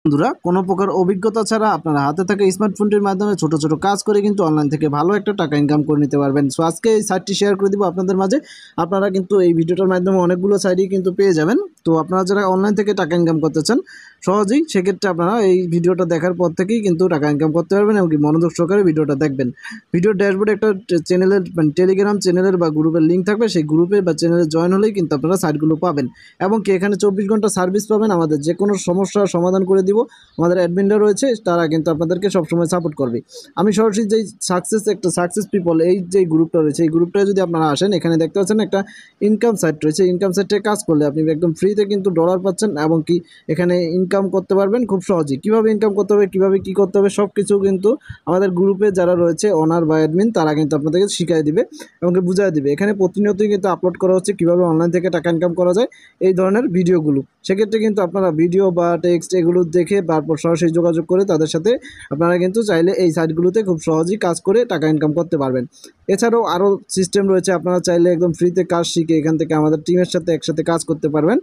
বন্ধুরা, কোনো প্রকার অভিজ্ঞতা ছাড়া আপনার হাতে থাকা স্মার্টফোনটির মাধ্যমে ছোট ছোট কাজ করে কিন্তু অনলাইন থেকে ভালো একটা টাকা ইনকাম করে নিতে পারবেন। সো আজকে এই সাইটটি শেয়ার করে দিব আপনাদের মাঝে। আপনারা কিন্তু এই ভিডিওটার মাধ্যমে অনেকগুলো সাইটই কিন্তু পেয়ে যাবেন। তো আপনারা যারা অনলাইন থেকে টাকা ইনকাম করতে চান সহজেই, সেক্ষেত্রে আপনারা এই ভিডিওটা দেখার পর থেকেই কিন্তু টাকা ইনকাম করতে পারবেন এবং মনোযোগ সহকারে ভিডিওটা দেখবেন। ভিডিওর ড্যাশবোর্ডে একটা চ্যানেলের টেলিগ্রাম চ্যানেলের বা গ্রুপের লিঙ্ক থাকবে, সেই গ্রুপে বা চ্যানেলে জয়েন হলেই কিন্তু আপনারা সাইটগুলো পাবেন এবং কি এখানে 24 ঘন্টা সার্ভিস পাবেন। আমাদের যে কোনো সমস্যার সমাধান করে দিব। আমাদের অ্যাডমিনরা রয়েছে, তারা কিন্তু আপনাদেরকে সবসময় সাপোর্ট করবে। আমি সরাসরি যেই সাকসেস পিপল এই যে গ্রুপটা রয়েছে, এই গ্রুপটায় যদি আপনারা আসেন, এখানে দেখতে পাচ্ছেন একটা ইনকাম সাইট রয়েছে। ইনকাম সাইটে কাজ করলে আপনি একদম ফ্রিতে কিন্তু ডলার পাচ্ছেন এবং কি এখানে ইনকাম করতে পারবেন খুব সহজেই। কীভাবে ইনকাম করতে হবে, কীভাবে কী করতে হবে, সব কিছু কিন্তু আমাদের গ্রুপে যারা রয়েছে ওনার বা অ্যাডমিন, তারা কিন্তু আপনাদেরকে শিখিয়ে দিবে এবং বুঝিয়ে দিবে। এখানে প্রতিনিয়তই কিন্তু আপলোড করা হচ্ছে কীভাবে অনলাইন থেকে টাকা ইনকাম করা যায় এই ধরনের ভিডিওগুলো। সেক্ষেত্রে কিন্তু আপনারা ভিডিও বা টেক্সট এগুলো দেখে তারপর সরাসরি যোগাযোগ করে তাদের সাথে আপনারা কিন্তু চাইলে এই সাইটগুলোতে খুব সহজেই কাজ করে টাকা ইনকাম করতে পারবেন। এছাড়াও আরও সিস্টেম রয়েছে, আপনারা চাইলে একদম ফ্রিতে কাজ শিখে এখান থেকে আমাদের টিমের সাথে একসাথে কাজ করতে পারবেন।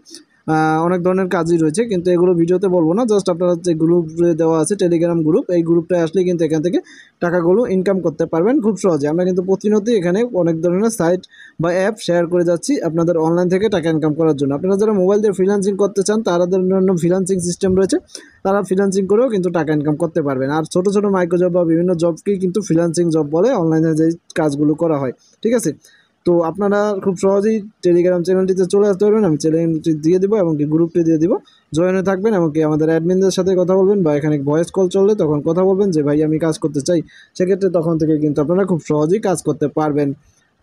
অনেক ধরনের কাজই রয়েছে, কিন্তু এগুলো ভিডিওতে বলবো না। জাস্ট আপনারা যে গ্রুপ দেওয়া আছে টেলিগ্রাম গ্রুপ, এই গ্রুপটায় আসলে কিন্তু এখান থেকে টাকাগুলো ইনকাম করতে পারবেন খুব সহজে। আমরা কিন্তু প্রতিনিয়তই এখানে অনেক ধরনের সাইট বা অ্যাপ শেয়ার করে যাচ্ছি আপনাদের অনলাইন থেকে টাকা ইনকাম করার জন্য। আপনারা যারা মোবাইল দিয়ে ফ্রিল্যান্সিং করতে চান, তাদের জন্য ফ্রিল্যান্সিং সিস্টেম রয়েছে, তারা ফ্রিল্যান্সিং করেও কিন্তু টাকা ইনকাম করতে পারবেন। আর ছোটো ছোটো মাইক্রো জব বা বিভিন্ন জবকেই কিন্তু ফ্রিল্যান্সিং জব বলে, অনলাইনে যে কাজগুলো করা হয়। ঠিক আছে, তো আপনারা খুব সহজেই টেলিগ্রাম চ্যানেলটিতে চলে আসতে পারবেন। আমি চ্যানেলটি দিয়ে দিব এবং কি গ্রুপটি দিয়ে দিব, জয়েনে থাকবেন এবং কি আমাদের অ্যাডমিনদের সাথে কথা বলবেন বা এখানে ভয়েস কল চললে তখন কথা বলবেন যে ভাই আমি কাজ করতে চাই। সেক্ষেত্রে তখন থেকে কিন্তু আপনারা খুব সহজেই কাজ করতে পারবেন।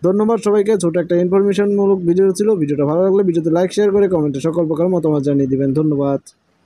ধন্যবাদ সবাইকে। ছোটো একটা ইনফরমেশনমূলক ভিডিও ছিল। ভিডিওটা ভালো লাগলে ভিডিওতে লাইক শেয়ার করে কমেন্টে সকল প্রকার মতামত জানিয়ে দিবেন। ধন্যবাদ।